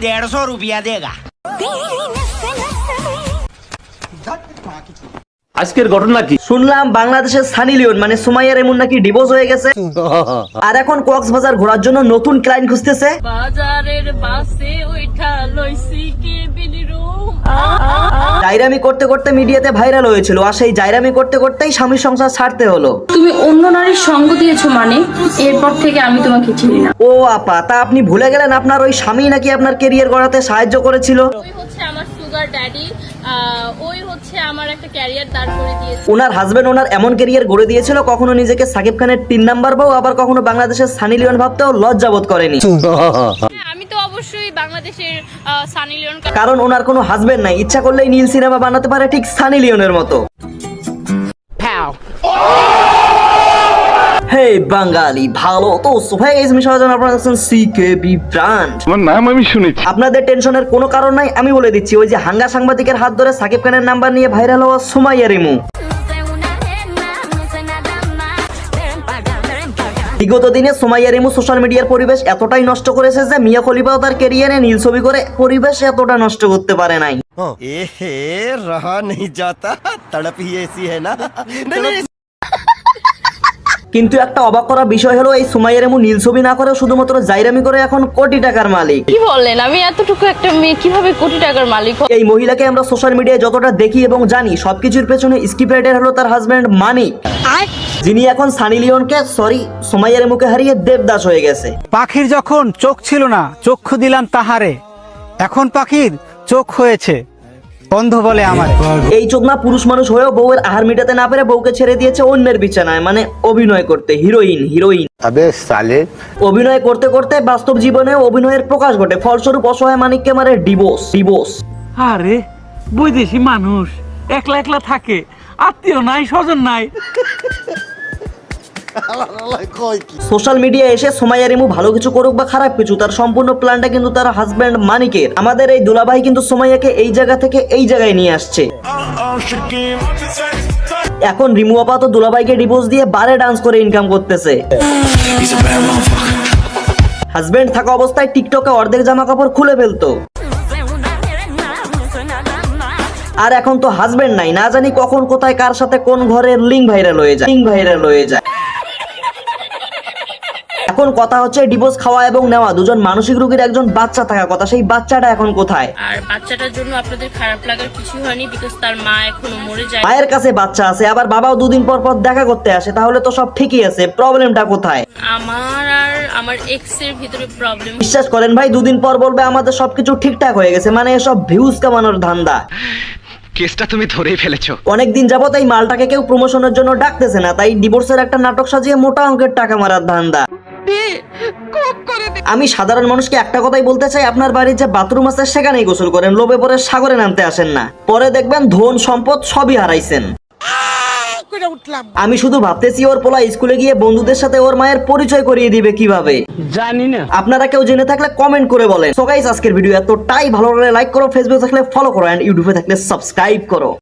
150 रुपया देगा। আজকের ঘটনা কি? শুনলাম বাংলাদেশের সানি লিওন মানে সুমাইয়া রেমুন নাকি ডিভোর্স হয়ে গেছে আর এখন কক্সবাজার ঘোরার জন্য নতুন ক্লায়েন্ট খুঁজতেছে। বাজারের বাসে ওইটা লইছি কে বিনিরু জাইরামি করতে করতে মিডিয়াতে ভাইরাল হয়েছিল আর সেই জাইরামি করতে করতেই স্বামীর সংসার ছাড়তে হলো। তুমি অন্য নারীর সঙ্গ দিয়েছো মানে এরপর থেকে আমি তোমাকে চিনি না। ও আপা, তা আপনি ভুলে গেলেন আপনার ওই স্বামী নাকি আপনার ক্যারিয়ার গড়াতে সাহায্য করেছিল। ওই হচ্ছে আমার সুগার ড্যাডি, ওই হচ্ছে আমার একটা ক্যারিয়ার দাঁড় করে দিয়েছে। ওনার হাজবেন্ড ওনার এমন ক্যারিয়ার গড়ে দিয়েছিল কখনো নিজেকে সাকিব খানের 3 নাম্বার বউ আবার কখনো বাংলাদেশের সানি লিওন ভাবতেও লজ্জাবোধ করেনি। আমি তো অবশ্যই বাংলাদেশের সানি লিওন, কারণ ওনার কোনো হাজবেন্ড নাই, ইচ্ছা করলেই নীল সিনেমা বানাতে পারে ঠিক সানি লিওনের মতো। হে বাঙালি ভালো তো সোফাই গাইস, আমি সহজন আপনারা দেখছেন সিকেবি ব্র্যান্ড। তোমার নাম আমি শুনেছি। আপনাদের টেনশনের কোনো কারণ নাই, আমি বলে দিচ্ছি। ওই যে হাঙ্গা সাংবাদিকের হাত ধরে সাকিব খানের নাম্বার নিয়ে ভাইরাল হওয়া সুমাইয়া রিমু বিগত দিনে সুমাইয়া রিমু সোশ্যাল মিডিয়ার পরিবেশ এতটাই নষ্ট করেছে যে মিয়া খলিফাও তার ক্যারিয়ারে নীল ছবি করে পরিবেশ এতটা নষ্ট করতে পারে নাই। एहे रहा नहीं जाता, तड़प ही ऐसी है ना। কিন্তু একটা অবাক করা বিষয় হলো এই সুমাইয়া রিমু নীল ছবি না করে শুধুমাত্র জাইরামি করে এখন কোটি টাকার মালিক। কি বলেন? আমি এতটুকু একটা মেয়ে কিভাবে কোটি টাকার মালিক হব? এই মহিলাকে আমরা সোশ্যাল মিডিয়ায় যতটা দেখি এবং জানি সবকিছুর পেছনে স্ক্রিপ্ট রাইটার হলো তার হাজবেন্ড মানিক, যিনি এখন সানি লিওনকে সুমাইয়া রিমুকে হারিয়ে দেবদাস হয়ে গেছে। পাখির যখন চোখ ছিল না চক্ষু দিলাম তাহারে, এখন পাখির চোখ হয়েছে অন্ধ বলে আমার। এই চোখ না পুরুষ মানুষ হয়েও বউয়ের আহার মিটাতে না পেরে বউকে ছেড়ে দিয়েছে অন্যের বিছানায়, মানে অভিনয় করতে। হিরোইন আবে সালে। অভিনয় করতে করতে বাস্তব জীবনে অভিনয়ের প্রকাশ ঘটে, ফলস্বরূপ অসহায় মানিককে মারে ডিভোর্স। আরে বৈদেশি মানুষ একলা একলা থাকে, আত্মীয় নাই, স্বজন নাই। সোশ্যাল মিডিয়া এসে সুমাইয়া রিমু ভালো কিছু করুক বা খারাপ কিছু, তার সম্পূর্ণ প্ল্যানটা কিন্তু তার হাজবেন্ড মানিকের। আমাদের এই দুলাভাই কিন্তু সুমাইয়াকে এই জায়গা থেকে এই জায়গায় নিয়ে আসছে। এখন রিমু আপাতত দুলাভাইকে ডিভোর্স দিয়ে বারে ডান্স করে ইনকাম করতেছে। হাজবেন্ড থাকা অবস্থায় টিকটকে অর্ধেক জামা কাপড় খুলে ফেলতো, আর এখন তো হাজবেন্ড নাই, না জানি কখন কোথায় কার সাথে কোন ঘরের লিঙ্ক ভাইরাল হয়ে যায়। এখন কথা হচ্ছে ডিভোর্স খাওয়া এবং নেওয়া দুজন মানসিক রোগীর একজন বাচ্চা থাকা কথা, সেই বাচ্চাটা এখন কোথায়? আর বাচ্চাটার জন্য আপনাদের খারাপ লাগার কিছু হয়নি, বিকজ তার মা এখনো মরে যায়। মায়ের কাছে বাচ্চা আছে, আবার বাবাও দুদিন পর পর দেখা করতে আসে, তাহলে তো সব ঠিকই আছে, প্রবলেমটা কোথায়? আমার আর আমার এক্স এর ভিতরে প্রবলেম। বিশ্বাস করেন ভাই, দুদিন পর বলবে আমাদের সবকিছু ঠিকঠাক হয়ে গেছে, মানে এসব ভিউজ কামানোর ধান্দা। কেসটা তুমি ধরেই ফেলেছো। অনেকদিন যাবত এই মালটাকে কেউ প্রমোশনের জন্য ডাকতেছে না, তাই ডিভোর্সের একটা নাটক সাজিয়ে মোটা অঙ্কের টাকা মারার ধান্দা। আমি সাধারণ মানুষকে একটা কথাই বলতে চাই, আপনার বাড়ির যে বাথরুম আছে সেখানেই গোসল করেন, লোভে পরে সাগরে নামতে আসেন না, পরে দেখবেন ধন সম্পদ সবই হারাইছেন। আমি শুধু ভাবতেছি ওর পোলা স্কুলে গিয়ে বন্ধুদের সাথে ওর মায়ের পরিচয় করিয়ে দিবে কিভাবে, জানি না। আপনারা কেউ জেনে থাকলে কমেন্ট করে বলেন। সো গাইস, আজকের ভিডিও এতটাই ভালো লাগলে লাইক করো, ফেসবুকে থাকলে ফলো করো, এন্ড ইউটিউবে থাকলে সাবস্ক্রাইব করো।